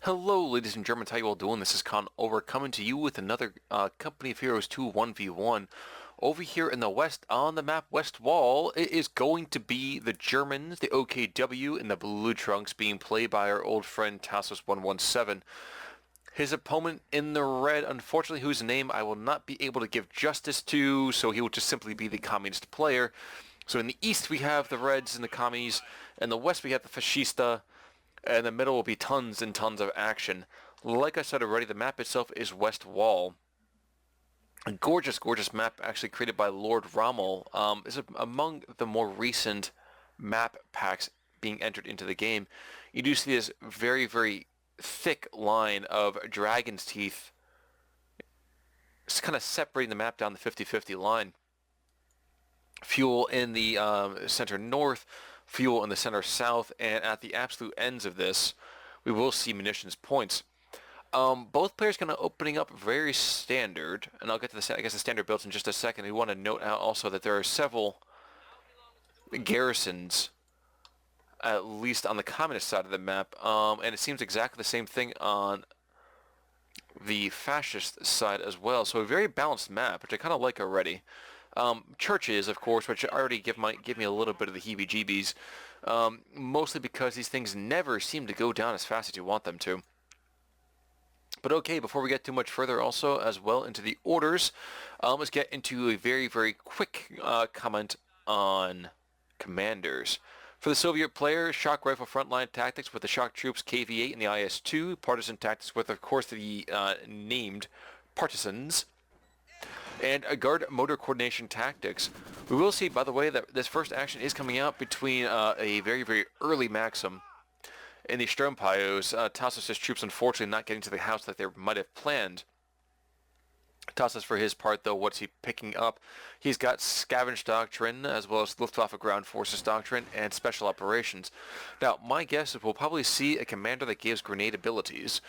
Hello, ladies and Germans. How you all doing? This is Con over, coming to you with another Company of Heroes 2 1v1. Over here in the west, on the map west wall, it is going to be the Germans, the OKW, and the Blue Trunks being played by our old friend Tassos117. His opponent in the red, unfortunately, whose name I will not be able to give justice to, so he will just simply be the communist player. So in the east we have the Reds and the commies, in the west we have the Fascista, and in the middle will be tons and tons of action. Like I said already, the map itself is West Wall. A gorgeous, gorgeous map actually created by Lord Rommel. Is among the more recent map packs being entered into the game. You do see this very, very thick line of dragon's teeth. It's kind of separating the map down the 50-50 line. Fuel in the center north, fuel in the center south, and at the absolute ends of this, we will see munitions points. Both players kind of opening up very standard, and I'll get to the standard builds in just a second. We want to note out also that there are several garrisons, at least on the communist side of the map, and it seems exactly the same thing on the fascist side as well. So a very balanced map, which I kind of like already. Churches, of course, which already give me a little bit of the heebie-jeebies, mostly because these things never seem to go down as fast as you want them to. But okay, before we get too much further also as well into the orders, let's get into a very, very quick comment on commanders. For the Soviet player, shock rifle frontline tactics with the shock troops KV-8 and the IS-2, partisan tactics with, of course, the named partisans, and a guard motor coordination tactics. We will see, by the way, that this first action is coming out between a very, very early Maxim in the Sturmpayos. Tassos' troops unfortunately not getting to the house that they might have planned. Tassos, for his part, though, what's he picking up? He's got Scavenge Doctrine, as well as Luftwaffe Ground Forces Doctrine, and Special Operations. Now, my guess is we'll probably see a commander that gives grenade abilities,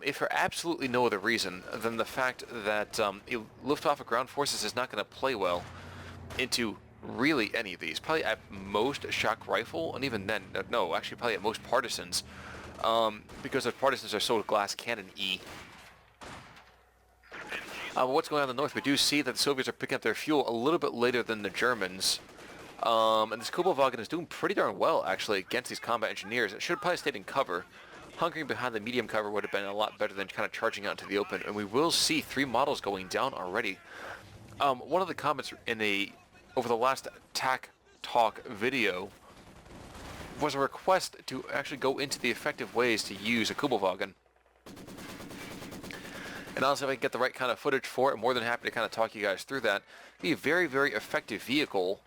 if for absolutely no other reason than the fact that Luftwaffe Ground Forces is not going to play well into really any of these. Probably at most Shock Rifle, and even then, no, actually probably at most Partisans, because the Partisans are so glass cannon-y. What's going on in the north? We do see that the Soviets are picking up their fuel a little bit later than the Germans. And this Kubelwagen is doing pretty darn well, actually, against these combat engineers. It should have probably stayed in cover. Hunkering behind the medium cover would have been a lot better than kind of charging out into the open. And we will see 3 models going down already. One of the comments over the last TAC Talk video was a request to actually go into the effective ways to use a Kubelwagen. And honestly, if I can get the right kind of footage for it, I'm more than happy to kind of talk you guys through that. It'd be a very, very effective vehicle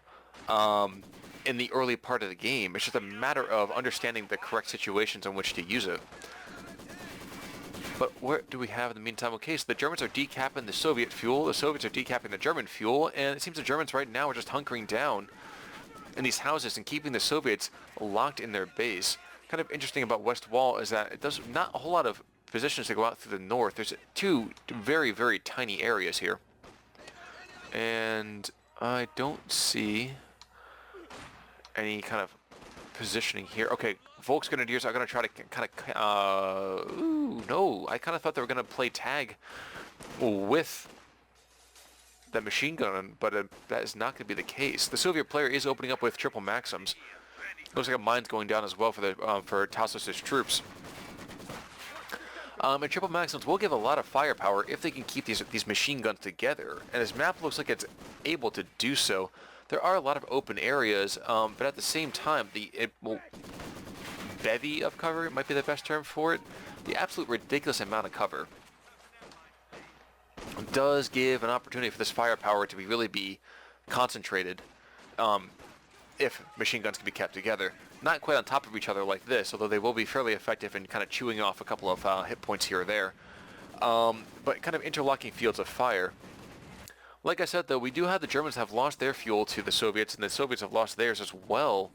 in the early part of the game. It's just a matter of understanding the correct situations in which to use it. But what do we have in the meantime? Okay, so the Germans are decapping the Soviet fuel, the Soviets are decapping the German fuel, and it seems the Germans right now are just hunkering down in these houses and keeping the Soviets locked in their base. Kind of interesting about West Wall is that it does not a whole lot of positions to go out through the north. There's 2 very, very tiny areas here. And I don't see any kind of positioning here. Okay, Volksgrenadiers are going to try to kind of... ooh, no. I kind of thought they were going to play tag with the machine gun, but that is not going to be the case. The Soviet player is opening up with triple Maxims. Looks like a mine's going down as well for Tassos' troops. And triple Maxims will give a lot of firepower if they can keep these machine guns together. And this map looks like it's able to do so. There are a lot of open areas, but at the same time, bevy of cover might be the best term for it. The absolute ridiculous amount of cover does give an opportunity for this firepower to really be concentrated, if machine guns can be kept together. Not quite on top of each other like this, although they will be fairly effective in kind of chewing off a couple of hit points here or there. But kind of interlocking fields of fire. Like I said, though, we do have the Germans have lost their fuel to the Soviets, and the Soviets have lost theirs as well.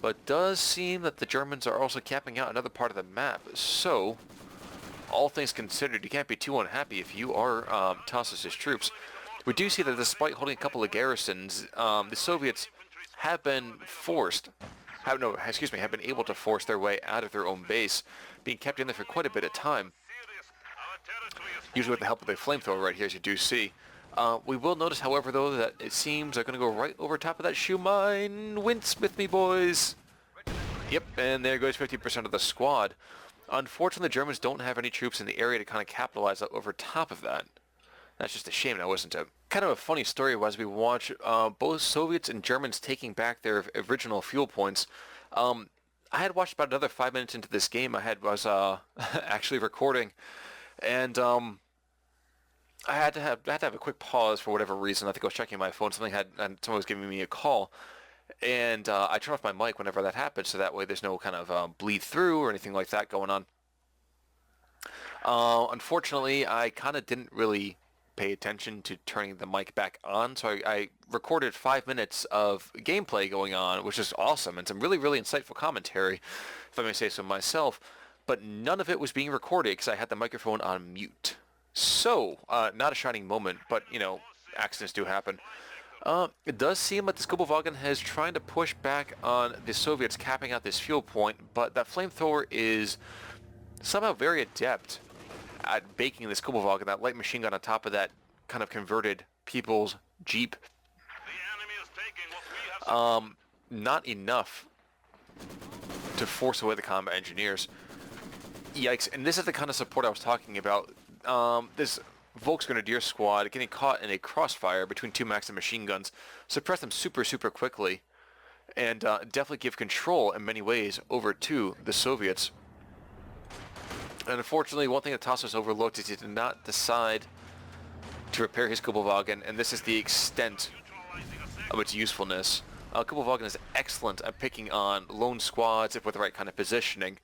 But it does seem that the Germans are also capping out another part of the map. So, all things considered, you can't be too unhappy if you are Tassos' troops. We do see that despite holding a couple of garrisons, the Soviets have been forced have been able to force their way out of their own base, being kept in there for quite a bit of time. Usually with the help of the flamethrower right here, as you do see. We will notice, however, though, that it seems they're going to go right over top of that shoe mine. Windsmith me, boys. Yep, and there goes 50% of the squad. Unfortunately, the Germans don't have any troops in the area to kind of capitalize over top of that. That's just a shame now, isn't it? Kind of a funny story as we watch both Soviets and Germans taking back their original fuel points. I had watched about another 5 minutes into this game. I was actually recording, and I had to have a quick pause for whatever reason. I think I was checking my phone. Someone was giving me a call, and I turned off my mic whenever that happened, so that way there's no kind of bleed through or anything like that going on. Unfortunately, I kind of didn't really pay attention to turning the mic back on, so I recorded 5 minutes of gameplay going on, which is awesome, and some really, really insightful commentary, if I may say so myself, but none of it was being recorded because I had the microphone on mute. So, not a shining moment, but, you know, accidents do happen. It does seem like the Skubilwagen has trying to push back on the Soviets capping out this fuel point, but that flamethrower is somehow very adept at baking the Skubilwagen, that light machine gun on top of that kind of converted people's Jeep. Not enough to force away the combat engineers. Yikes, and this is the kind of support I was talking about. This Volksgrenadier squad getting caught in a crossfire between two Maxim machine guns, suppress them super, super quickly, and definitely give control in many ways over to the Soviets. And unfortunately, one thing that Tassos overlooked is he did not decide to repair his Skubilwagen, and this is the extent of its usefulness. Skubilwagen is excellent at picking on lone squads if with the right kind of positioning,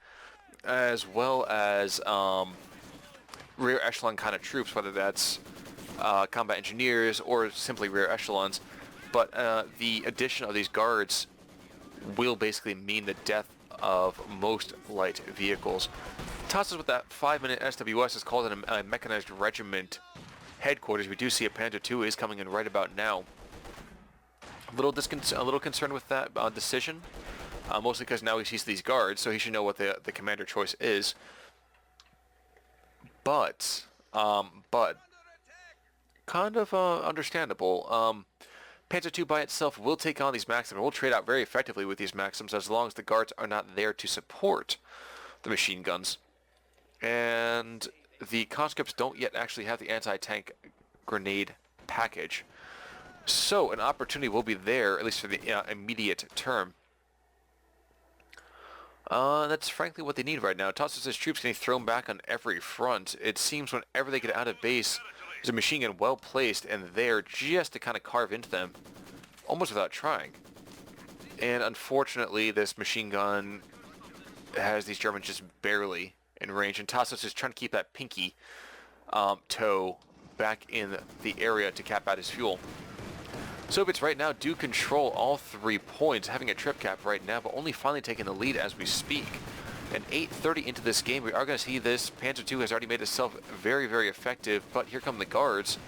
as well as rear echelon kind of troops, whether that's combat engineers or simply rear echelons. But the addition of these guards will basically mean the death of most light vehicles. Tassos with that 5-minute SWS is called a mechanized regiment headquarters. We do see a Panzer II is coming in right about now. A little concerned with that decision, mostly because now he sees these guards, so he should know what the commander choice is. But kind of understandable. Panzer II by itself will take on these Maxims, and will trade out very effectively with these Maxims as long as the guards are not there to support the machine guns. And the conscripts don't yet actually have the anti-tank grenade package. So an opportunity will be there, at least for the immediate term. That's frankly what they need right now. Tassos' troops getting thrown back on every front. It seems whenever they get out of base, there's a machine gun well placed and there just to kind of carve into them, almost without trying. And unfortunately, this machine gun has these Germans just barely in range, and Tassos is trying to keep that pinky toe back in the area to cap out his fuel. Soviets right now do control all 3 points, having a trip cap right now, but only finally taking the lead as we speak. And 8:30 into this game, we are going to see this. Panzer II has already made itself very, very effective, but here come the guards.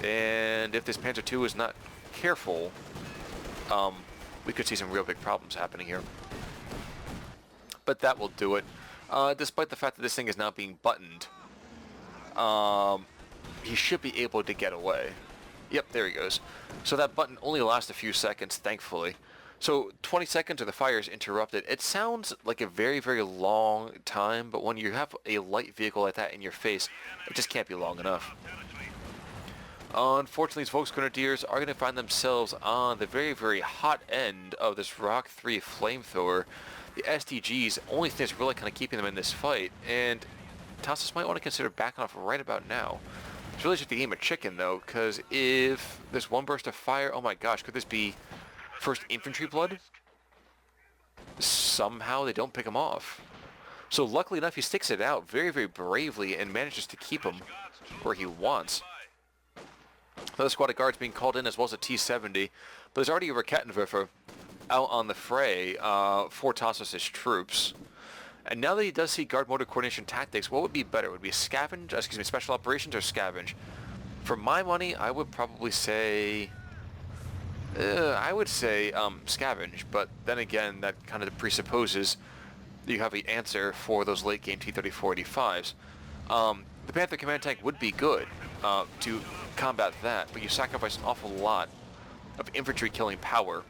And if this Panzer II is not careful, we could see some real big problems happening here. But that will do it. Despite the fact that this thing is now being buttoned, he should be able to get away. Yep, there he goes. So that button only lasts a few seconds, thankfully. So 20 seconds or the fire is interrupted. It sounds like a very, very long time, but when you have a light vehicle like that in your face, it just can't be long enough. Unfortunately, these Volksgrenadiers are going to find themselves on the very, very hot end of this Rock 3 flamethrower. The STGs, only thing that's really kind of keeping them in this fight, and Tassos might want to consider backing off right about now. It's really just a game of chicken, though, because if there's one burst of fire, oh my gosh, could this be first infantry blood? Somehow they don't pick him off. So luckily enough, he sticks it out very, very bravely and manages to keep him where he wants. Another squad of guards being called in, as well as a T-70, but there's already a Rakettenwerfer out on the fray for Tassos' troops. And now that he does see guard motor coordination tactics, what would be better? Would it be special operations or scavenge? For my money, I would probably say I would say scavenge, but then again, that kind of presupposes you have the answer for those late game T-3485s. The Panther command tank would be good to combat that, but you sacrifice an awful lot of infantry killing power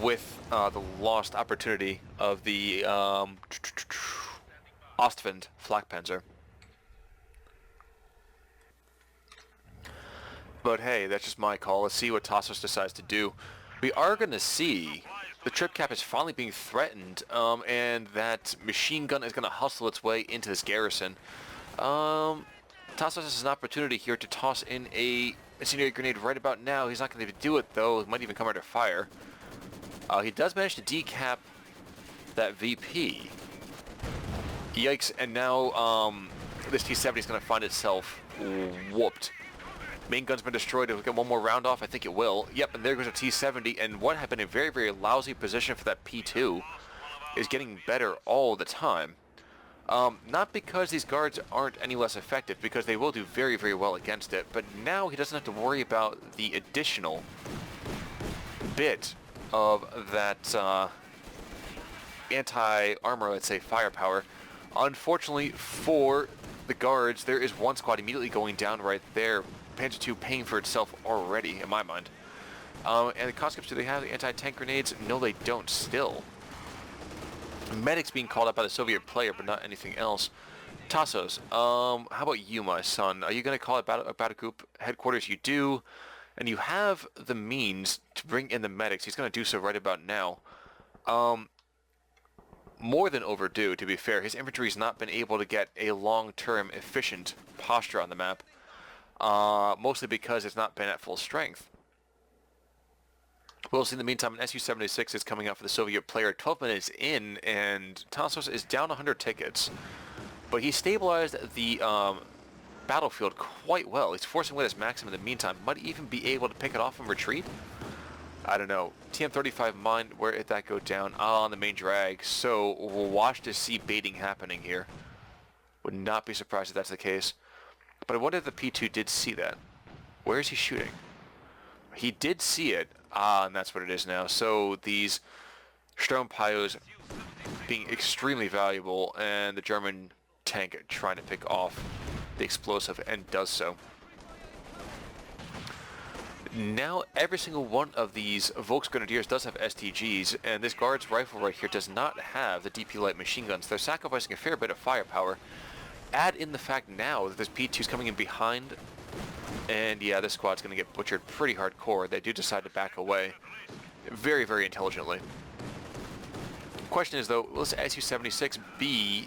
with the lost opportunity of the Ostwind Flakpanzer. But hey, that's just my call. Let's see what Tassos decides to do. We are going to see the trip cap is finally being threatened, and that machine gun is going to hustle its way into this garrison. Tassos has an opportunity here to toss in a incendiary grenade right about now. He's not going to do it, though. It might even come under fire. He does manage to decap that VP. Yikes, and now this T-70 is going to find itself whooped. Main gun's been destroyed. If we get one more round off, I think it will. Yep, and there goes a T-70, and what had been a very, very lousy position for that P2 is getting better all the time. Not because these guards aren't any less effective, because they will do very, very well against it, but now he doesn't have to worry about the additional bit of that anti-armor, let's say, firepower. Unfortunately for the guards, there is one squad immediately going down right there. Panzer II paying for itself already, in my mind. And the conscripts, do they have the anti-tank grenades? No, they don't still. Medics being called up by the Soviet player, but not anything else. Tassos, how about you, my son? Are you going to call it battle group headquarters? You do. And you have the means to bring in the medics. He's going to do so right about now. More than overdue, to be fair. His infantry's not been able to get a long-term efficient posture on the map. Mostly because it's not been at full strength. We'll see in the meantime, an Su-76 is coming out for the Soviet player 12 minutes in, and Tassos is down 100 tickets. But he stabilized the battlefield quite well. He's forcing away this Maxim in the meantime. Might even be able to pick it off and retreat. I don't know. TM-35 mine, where did that go down? On the main drag. So we'll watch to see baiting happening here. Would not be surprised if that's the case. But I wonder if the P2 did see that. Where is he shooting? He did see it. And that's what it is now. So these Sturmpyos being extremely valuable, and the German tank trying to pick off the explosive, and does so. Now every single one of these Volksgrenadiers does have STGs, and this guard's rifle right here does not have the DP light machine guns. They're sacrificing a fair bit of firepower. Add in the fact now that this P2's coming in behind, and yeah, this squad's going to get butchered pretty hardcore. They do decide to back away very, very intelligently. Question is, though, will this Su-76 be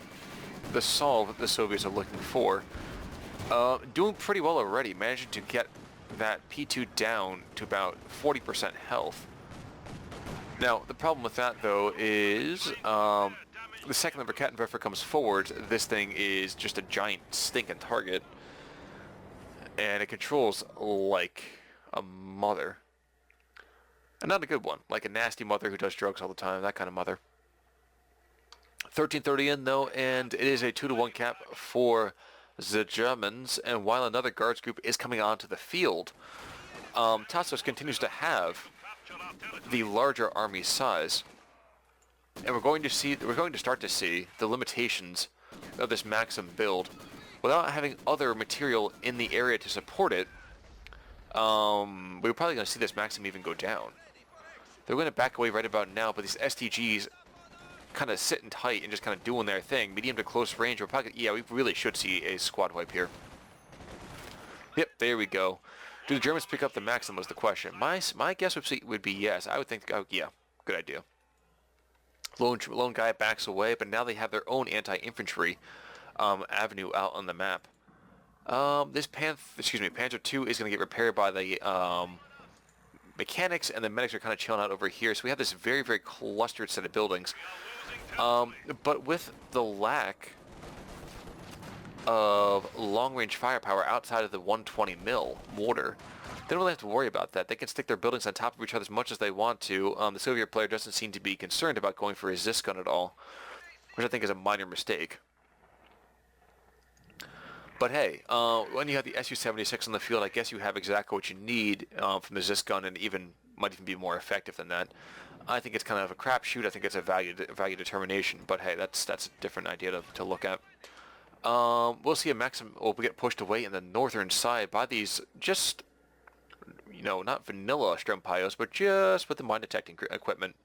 the solve that the Soviets are looking for? Doing pretty well already, managing to get that P2 down to about 40% health. Now, the problem with that, though, is the second the Rakettenwerfer comes forward, this thing is just a giant stinking target. And it controls like a mother. And not a good one, like a nasty mother who does drugs all the time, that kind of mother. 13:30 in, though, and it is a 2-to-1 cap for the Germans, and while another guards group is coming onto the field, Tassos continues to have the larger army size. And we're going to start to see the limitations of this Maxim build. Without having other material in the area to support it, we're probably going to see this Maxim even go down. They're going to back away right about now, but these STGs kind of sitting tight and just kind of doing their thing. Medium to close range, we're probably, yeah, we really should see a squad wipe here. Yep, there we go. Do the Germans pick up the Maxim was the question. My guess would be yes. I would think, oh, yeah, good idea. Lone guy backs away, but now they have their own anti-infantry avenue out on the map. This Panzer II is going to get repaired by the mechanics, and the medics are kind of chilling out over here. So we have this very, very clustered set of buildings. But with the lack of long-range firepower outside of the 120 mil mortar, they don't really have to worry about that. They can stick their buildings on top of each other as much as they want to. The Soviet player doesn't seem to be concerned about going for a Zis gun at all, which I think is a minor mistake. But hey, when you have the Su-76 on the field, I guess you have exactly what you need from the Zis gun, and even might even be more effective than that. I think it's kind of a crapshoot. I think it's a value determination. But hey, that's a different idea to look at. We'll see a maximum will get pushed away in the northern side by these just, not vanilla Strumpyos, but just with the mine detecting equipment.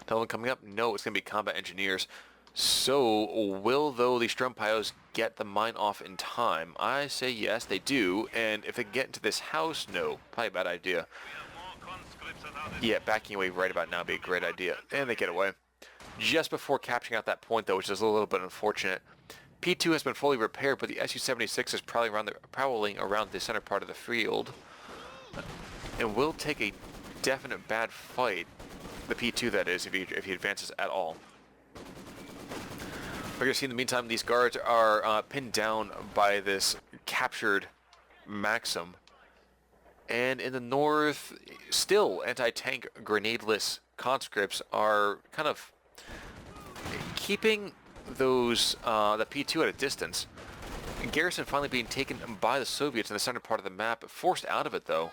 Another one coming up? No, it's going to be combat engineers. So, will, though, the Strumpyos get the mine off in time? I say yes, they do. And if they get into this house, no. Probably a bad idea. Yeah, backing away right about now would be a great idea. And they get away. Just before capturing out that point, though, which is a little bit unfortunate, P2 has been fully repaired, but the Su-76 is prowling around the center part of the field. And will take a definite bad fight. The P2, that is, if he advances at all. We're going to see in the meantime these guards are pinned down by this captured Maxim. And in the north, still anti-tank grenadeless conscripts are kind of keeping those the P2 at a distance. Garrison finally being taken by the Soviets in the center part of the map, forced out of it though.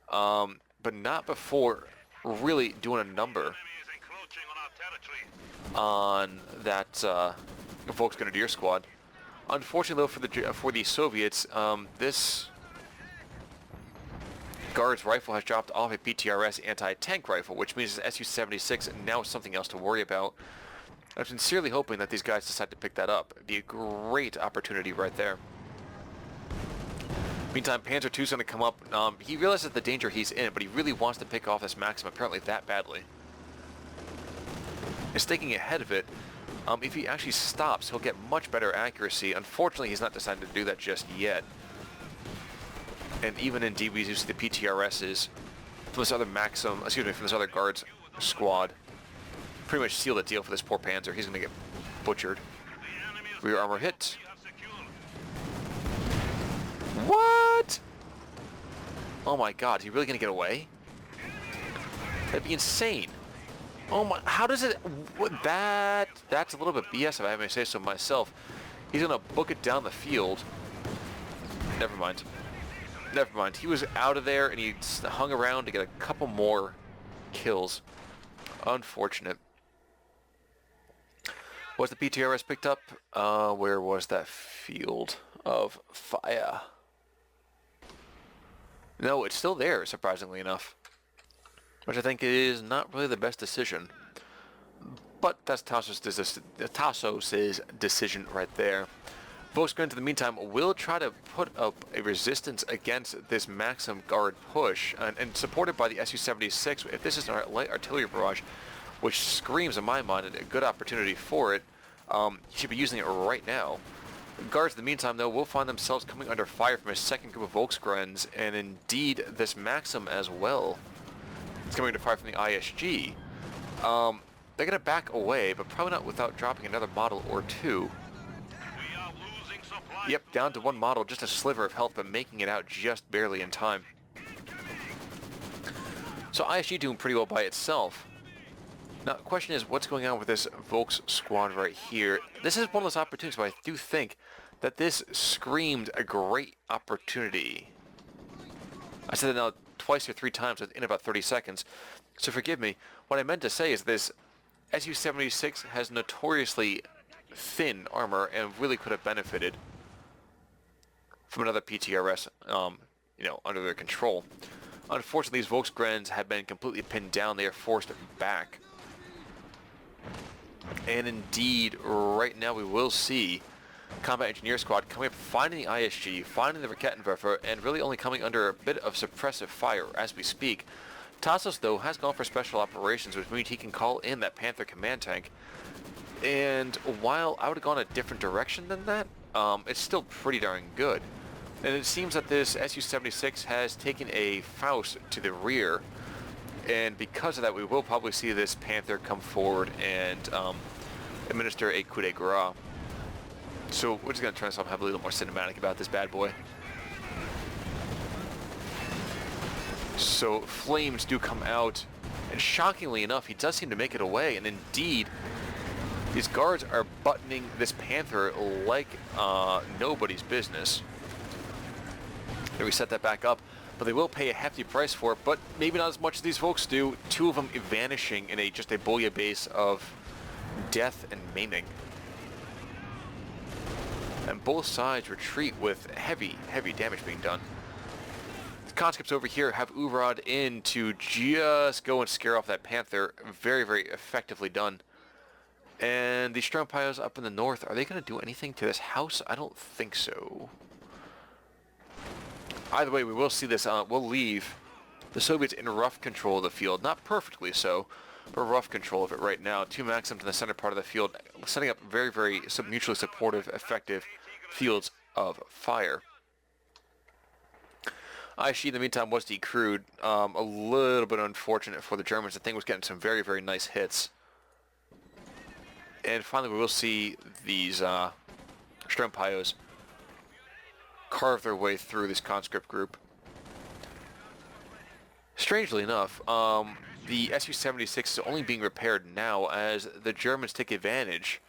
But not before really doing a number on that Volksgrenadier squad. Unfortunately, though, for the Soviets, this guard's rifle has dropped off a PTRS anti-tank rifle, which means his Su-76 now is something else to worry about. I'm sincerely hoping that these guys decide to pick that up. It'd be a great opportunity right there. Meantime, Panzer II is going to come up. He realizes the danger he's in, but he really wants to pick off this Maxim apparently that badly. He's thinking ahead of it. If he actually stops, he'll get much better accuracy. Unfortunately, he's not decided to do that just yet. And even in DBs, you see the PTRSs from this other from this other guards squad pretty much seal the deal for this poor Panzer. He's going to get butchered. Rear armor hit. What? Oh my god, is he really going to get away? That'd be insane. Oh my, how does it, that's a little bit BS if I may say so myself. He's going to book it down the field. Never mind. Never mind. He was out of there and he hung around to get a couple more kills. Unfortunate. Was the PTRS picked up? Where was that field of fire? No, it's still there, surprisingly enough. Which I think is not really the best decision. But that's Tassos' decision right there. Volksgren, in the meantime, will try to put up a resistance against this Maxim guard push, and supported by the Su-76. If this is an light artillery barrage, which screams in my mind a good opportunity for it, he should be using it right now. Guards, in the meantime, though, will find themselves coming under fire from a second group of Volksgrens, and indeed this Maxim as well. It's coming under fire from the ISG. They're going to back away, but probably not without dropping another model or two. Yep, down to one model, just a sliver of health, but making it out just barely in time. So ISG doing pretty well by itself. Now, the question is, what's going on with this Volks squad right here? This is one of those opportunities where I do think that this screamed a great opportunity. I said it now twice or three times in about 30 seconds, so forgive me. What I meant to say is this Su-76 has notoriously thin armor and really could have benefited from another PTRS, under their control. Unfortunately, these Volksgrens have been completely pinned down. They are forced back. And indeed, right now we will see Combat Engineer Squad coming up, finding the ISG, finding the Rakettenwerfer, and really only coming under a bit of suppressive fire as we speak. Tassos, though, has gone for special operations, which means he can call in that Panther command tank. And while I would have gone a different direction than that, it's still pretty darn good. And it seems that this Su-76 has taken a Faust to the rear, and because of that, we will probably see this Panther come forward and administer a coup de grace. So we're just going to turn this off and have a little more cinematic about this bad boy. So flames do come out, and shockingly enough, he does seem to make it away, and indeed, These guards are buttoning this Panther like nobody's business. They reset that back up, but they will pay a hefty price for it, but maybe not as much as these folks do. Two of them vanishing in just a bouillabaisse of death and maiming. And both sides retreat with heavy damage being done. The conscripts over here have Uvrod in to just go and scare off that Panther. Very effectively done. And the Sturmpires up in the north, are they going to do anything to this house? I don't think so. Either way, we will see this. We'll leave the Soviets in rough control of the field. Not perfectly so, but rough control of it right now. Two Maxims in the center part of the field, setting up very mutually supportive, effective fields of fire. ISG, in the meantime, was decrewed. A little bit unfortunate for the Germans. The thing was getting some very nice hits. And finally, we will see these Sturmpires carve their way through this conscript group. Strangely enough, the Su-76 is only being repaired now as the Germans take advantage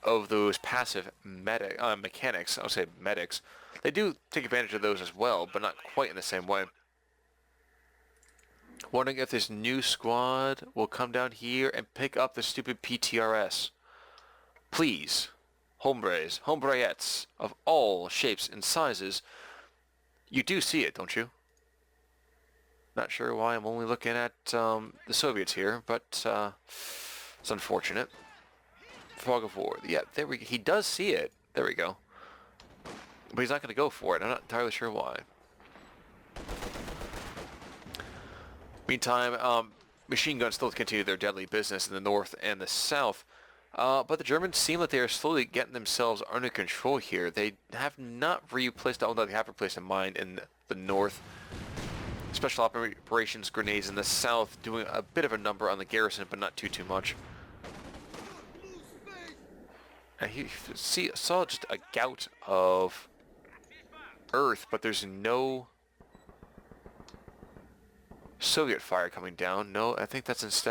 of those passive mechanics. I'll say medics. They do take advantage of those as well, but not quite in the same way. Wondering if this new squad will come down here and pick up the stupid PTRS. Please, hombreettes of all shapes and sizes. You do see it, don't you? Not sure why I'm only looking at the Soviets here, but it's unfortunate. Fog of War. Yeah, there we go. He does see it. There we go. But he's not going to go for it. I'm not entirely sure why. Meantime, machine guns still continue their deadly business in the north and the south. But the Germans seem like they are slowly getting themselves under control here. They have not replaced, although they have replaced a mine in the north. Special operations grenades in the south, doing a bit of a number on the garrison, but not too much. And he saw just a gout of earth, but there's no Soviet fire coming down. No, I think that's just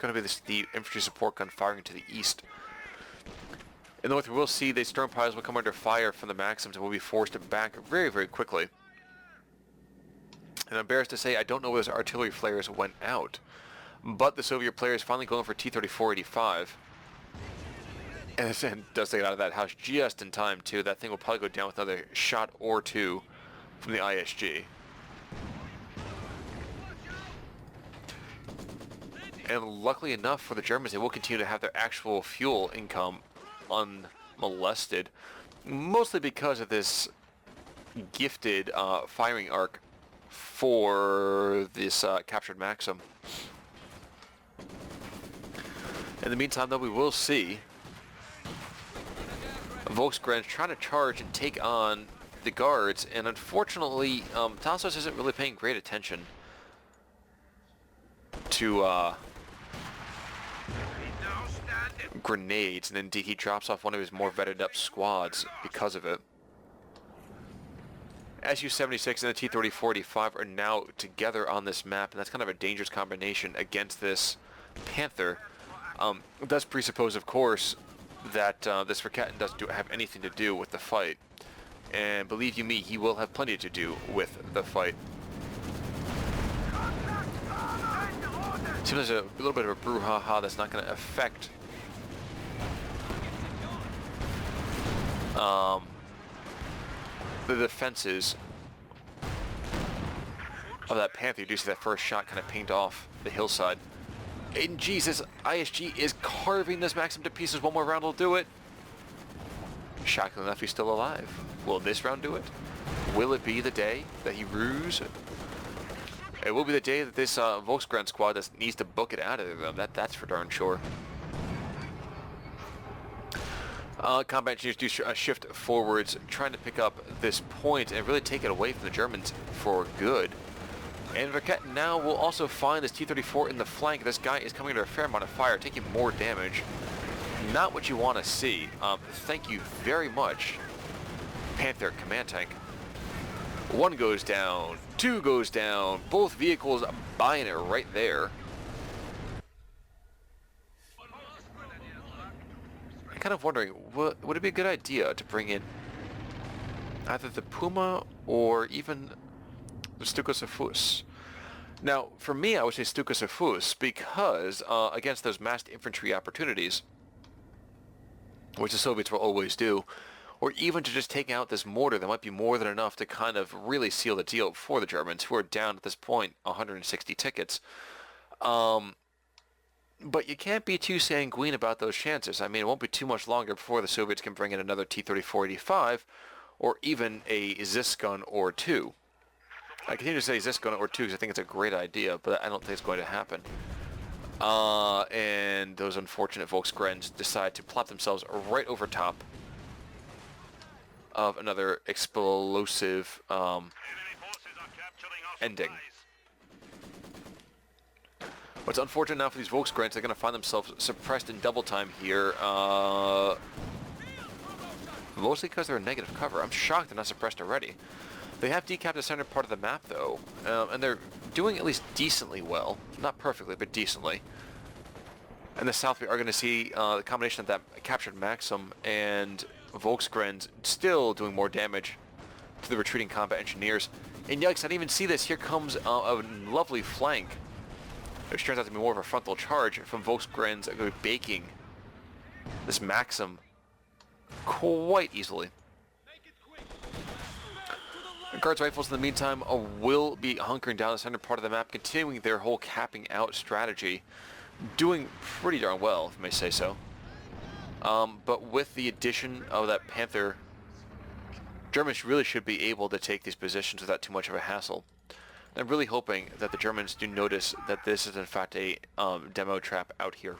going to be the infantry support gun firing to the east. In the north, we will see the Sturmpires will come under fire from the Maxims and will be forced back very quickly. And I'm embarrassed to say I don't know where those artillery flares went out. But the Soviet player is finally going for T-34-85. And it does get out of that house just in time, too. That thing will probably go down with another shot or two from the ISG. And luckily enough for the Germans, they will continue to have their actual fuel income unmolested. Mostly because of this gifted firing arc for this captured Maxim. In the meantime, though, we will see Volksgrens trying to charge and take on the guards, and unfortunately, Tassos isn't really paying great attention to grenades, and indeed he drops off one of his more vetted up squads because of it. Su-76 and the T-34-85 are now together on this map, and that's kind of a dangerous combination against this Panther. It does presuppose, of course, that this Verketten doesn't have anything to do with the fight. And believe you me, he will have plenty to do with the fight. Seems there's a little bit of a brouhaha that's not going to affect the defenses of that Panther. You do see that first shot kind of pinged off the hillside. And Jesus, ISG is carving this Maxim to pieces. One more round will do it. Shockingly enough, he's still alive. Will this round do it? Will it be the day that he rues? It will be the day that this Volksgrad squad needs to book it out of them. That's for darn sure. Combat engineers do shift forwards, trying to pick up this point and really take it away from the Germans for good. And Verketten now will also find this T-34 in the flank. This guy is coming under a fair amount of fire, taking more damage. Not what you want to see. Thank you very much, Panther command tank. One goes down, two goes down, both vehicles buying it right there. kind of wondering, would it be a good idea to bring in either the Puma or even the Stukas. Now, for me, I would say Stukas because against those massed infantry opportunities, which the Soviets will always do, or even to just take out this mortar, that might be more than enough to kind of really seal the deal for the Germans, who are down at this point 160 tickets. But you can't be too sanguine about those chances. I mean, it won't be too much longer before the Soviets can bring in another T-34-85, or even a Zis gun or two. I continue to say Zis gun or two because I think it's a great idea, but I don't think it's going to happen. And those unfortunate Volksgrens decide to plop themselves right over top of another explosive ending. What's unfortunate now for these Volksgrens, they're going to find themselves suppressed in double time here. Mostly because they're in negative cover. I'm shocked they're not suppressed already. They have decapped the center part of the map, though, and they're doing at least decently well. Not perfectly, but decently. In the south, we are going to see the combination of that captured Maxim and Volksgrens still doing more damage to the retreating combat engineers. And yikes, I didn't even see this. Here comes a lovely flank, which turns out to be more of a frontal charge from Volksgrens baking this Maxim quite easily. Guards rifles in the meantime will be hunkering down the center part of the map, continuing their whole capping out strategy, doing pretty darn well, if I may say so. But with the addition of that Panther, Germans really should be able to take these positions without too much of a hassle. I'm really hoping that the Germans do notice that this is in fact a demo trap out here.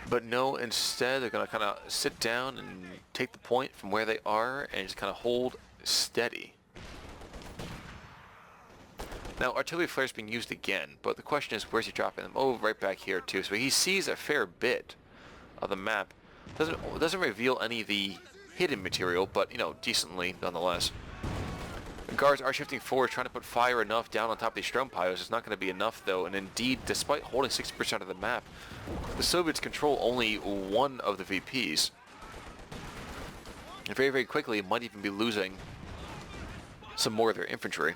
But no, instead they're going to kind of sit down and take the point from where they are and just kind of hold steady. Now, artillery flare is being used again, but the question is, where's he dropping them? Oh, right back here too. So he sees a fair bit of the map. Doesn't reveal any of the hidden material, but, you know, decently nonetheless. The guards are shifting forward, trying to put fire enough down on top of these Sturmpios. It's not going to be enough, though, and indeed, despite holding 60% of the map, the Soviets control only one of the VPs. And very, very quickly, might even be losing some more of their infantry.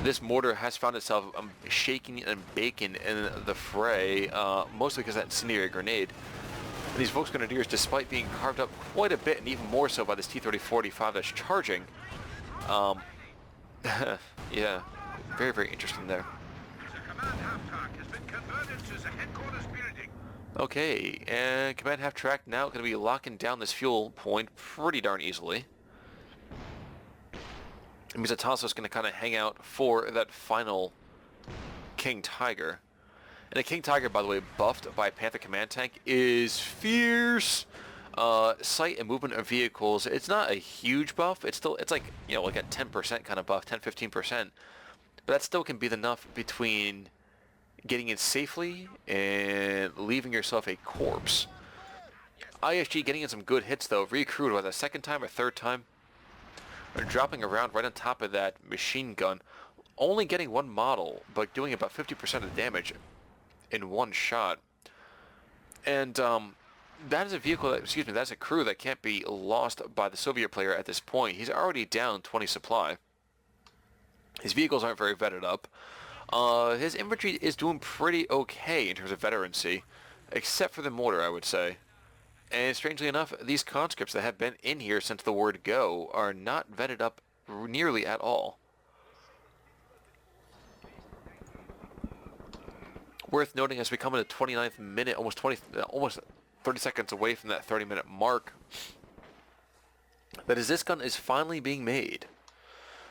This mortar has found itself shaking and baking in the fray, mostly because of that incendiary grenade. And these Volksgrenadiers, despite being carved up quite a bit, and even more so by this T-34-85 that's charging, yeah, very, very interesting there. Okay, and command half track now going to be locking down this fuel point pretty darn easily. It means that Tassos is going to kind of hang out for that final King Tiger. And a King Tiger, by the way, buffed by a Panther command tank, is fierce. Sight and movement of vehicles, it's not a huge buff. It's like, you know, like a 10% kind of buff, 10-15%. But that still can be enough between getting in safely and leaving yourself a corpse. ISG getting in some good hits, though. Recruit, whether a second time or third time. They're dropping around right on top of that machine gun. Only getting one model, but doing about 50% of the damage in one shot. And that is a vehicle, that's a crew that can't be lost by the Soviet player at this point. He's already down 20 supply. His vehicles aren't very vetted up. His infantry is doing pretty okay in terms of veterancy, except for the mortar, I would say. And strangely enough, these conscripts that have been in here since the word go are not vetted up nearly at all. Worth noting as we come into the 29th minute, almost 30 seconds away from that 30-minute mark, that his gun is finally being made.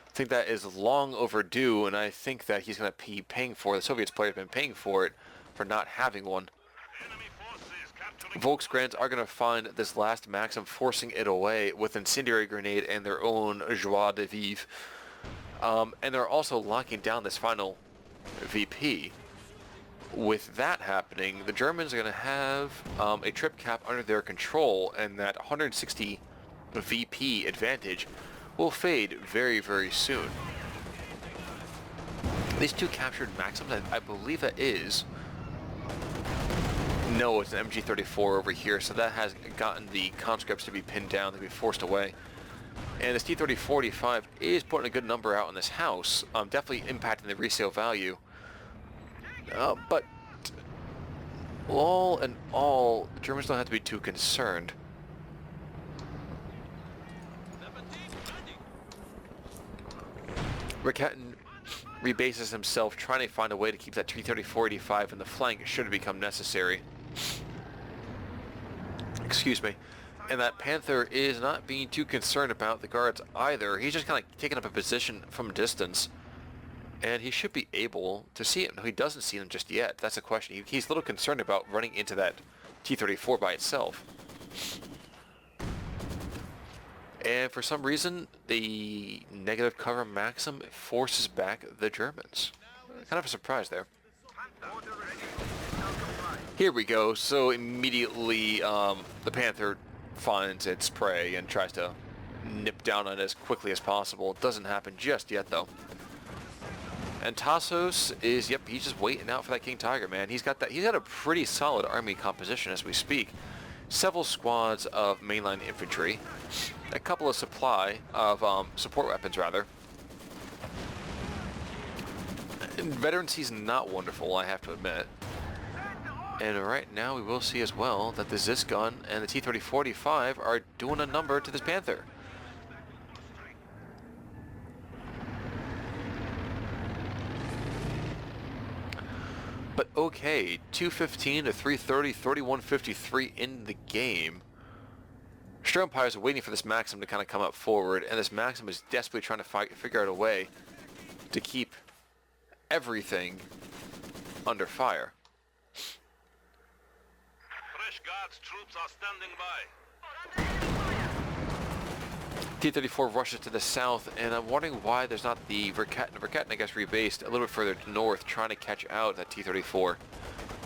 I think that is long overdue, and I think that he's going to be paying for it. The Soviets player have been paying for it for not having one. Volksgrens are going to find this last Maxim, forcing it away with incendiary grenade and their own joie de vivre. And they're also locking down this final VP. With that happening, the Germans are going to have a trip cap under their control, and that 160 VP advantage will fade very, very soon. These two captured Maxims, I believe that is... No, it's an MG-34 over here, so that has gotten the conscripts to be pinned down, to be forced away. And this T-30-45 is putting a good number out in this house, definitely impacting the resale value. But all in all, the Germans don't have to be too concerned. Ricketten rebases himself, trying to find a way to keep that T-34-85 in the flank should it become necessary. Excuse me. And that Panther is not being too concerned about the guards either. He's just kind of taking up a position from a distance. And he should be able to see him. No, he doesn't see them just yet. That's the question. He's a little concerned about running into that T-34 by itself. And for some reason, the negative cover Maxim forces back the Germans. Kind of a surprise there. Here we go. So immediately the Panther finds its prey and tries to nip down on it as quickly as possible. It doesn't happen just yet, though. And Tassos is, yep, he's just waiting out for that King Tiger, man. He's got a pretty solid army composition as we speak. Several squads of mainline infantry, a couple of support weapons rather. And veterancy's not wonderful, I have to admit. And right now we will see as well that the Zis gun and the T-30-45 are doing a number to this Panther. But okay, 215 to 330, 3153 in the game. Sturm Empires are waiting for this Maxim to kind of come up forward, and this Maxim is desperately trying to figure out a way to keep everything under fire. Fresh Guards troops are standing by. T-34 rushes to the south, and I'm wondering why there's not the Ricketten. Ricketten, I guess, rebased a little bit further north, trying to catch out that T-34.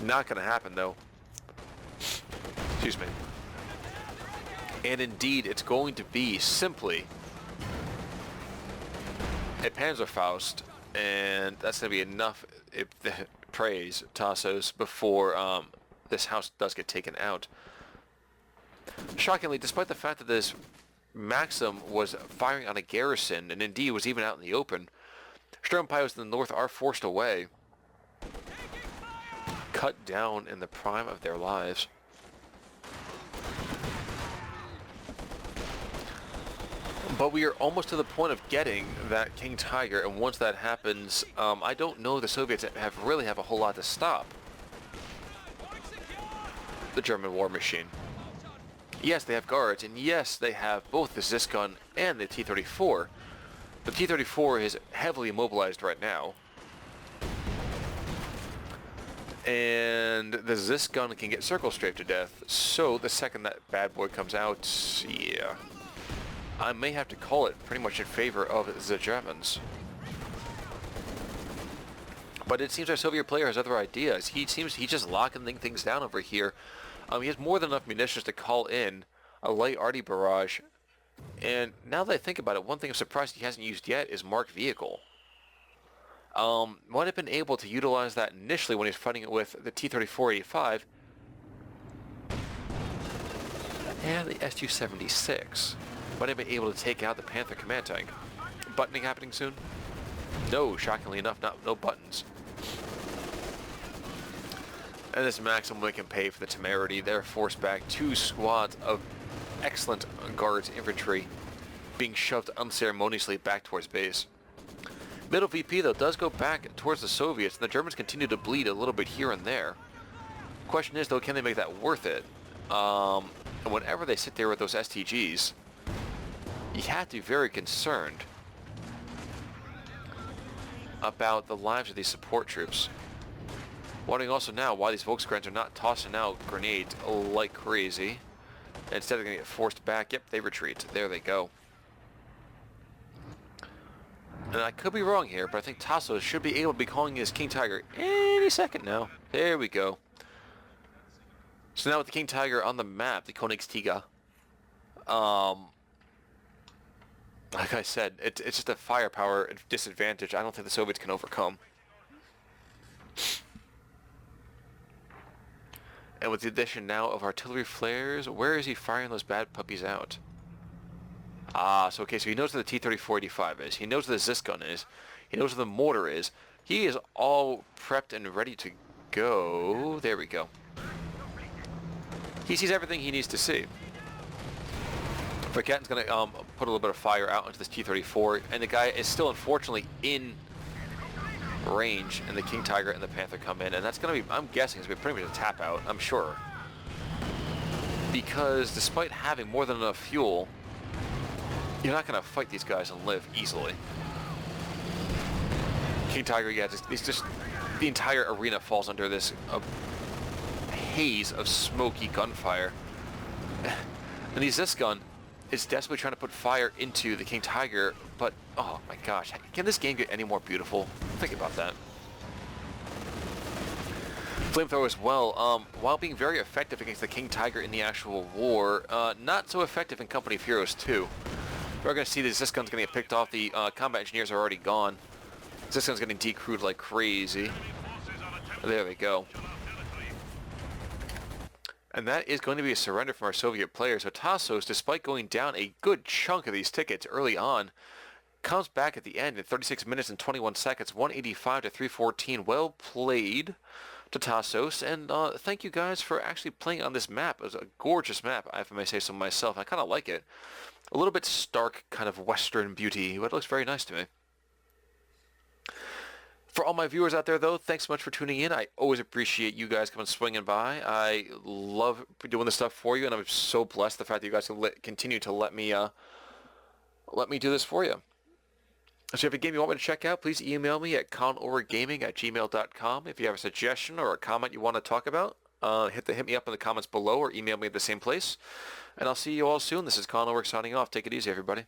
Not going to happen, though. Excuse me. And indeed, it's going to be simply a Panzerfaust, and that's going to be enough praise Tassos before this house does get taken out. Shockingly, despite the fact that this Maxim was firing on a garrison, and indeed was even out in the open, Sturm Empires in the north are forced away, cut down in the prime of their lives. But we are almost to the point of getting that King Tiger, and once that happens, I don't know the Soviets really have a whole lot to stop the German war machine. Yes, they have guards, and yes, they have both the Zis gun and the T-34. The T-34 is heavily immobilized right now. And the Zis gun can get circle strafed to death, so the second that bad boy comes out, yeah, I may have to call it pretty much in favor of the Germans. But it seems our Soviet player has other ideas. He's just locking things down over here. He has more than enough munitions to call in a light arty barrage. And now that I think about it, one thing I'm surprised he hasn't used yet is marked vehicle. Might have been able to utilize that initially when he was fighting it with the T-34-85 and the S-276. Might have been able to take out the Panther command tank. Buttoning happening soon? No, shockingly enough, no buttons. And this Maxim can pay for the temerity. They're forced back. Two squads of excellent guards infantry being shoved unceremoniously back towards base. Middle VP, though, does go back towards the Soviets, and the Germans continue to bleed a little bit here and there. Question is, though, can they make that worth it? And whenever they sit there with those STGs, you have to be very concerned about the lives of these support troops. Wondering also now why these Volkskrans are not tossing out grenades like crazy. Instead, they're going to get forced back. Yep, they retreat. There they go. And I could be wrong here, but I think Tassos should be able to be calling his King Tiger any second now. There we go. So now with the King Tiger on the map, the Königstiger, like I said, it's just a firepower disadvantage I don't think the Soviets can overcome. And with the addition now of artillery flares, where is he firing those bad puppies out? Ah, so okay, so he knows where the T-34-85 is. He knows where the Zis gun is. He knows where the mortar is. He is all prepped and ready to go. There we go. He sees everything he needs to see. Forgetting's going to put a little bit of fire out into this T-34, and the guy is still unfortunately in range, and the King Tiger and the Panther come in, and that's going to be, I'm guessing, it's going to be pretty much a tap out, I'm sure. Because despite having more than enough fuel, you're not going to fight these guys and live easily. King Tiger, yeah, it's just the entire arena falls under this haze of smoky gunfire. And the Zis gun is desperately trying to put fire into the King Tiger, but oh my gosh, can this game get any more beautiful? Think about that. Flamethrower as well, while being very effective against the King Tiger in the actual war, not so effective in Company of Heroes 2. We're going to see that Zis gun's going to get picked off. The combat engineers are already gone. Zis gun's getting decrewed like crazy. There they go. And that is going to be a surrender from our Soviet players. So Tassos, despite going down a good chunk of these tickets early on, comes back at the end in 36 minutes and 21 seconds, 185 to 314. Well played to Tassos, and thank you guys for actually playing on this map. It was a gorgeous map, if I may say so myself. I kind of like it. A little bit stark, kind of Western beauty, but it looks very nice to me. For all my viewers out there, though, thanks so much for tuning in. I always appreciate you guys coming swinging by. I love doing this stuff for you, and I'm so blessed the fact that you guys can continue to let me do this for you. So if you have a game you want me to check out, please email me at conovergaming@gmail.com. If you have a suggestion or a comment you want to talk about, hit me up in the comments below or email me at the same place. And I'll see you all soon. This is Conover signing off. Take it easy, everybody.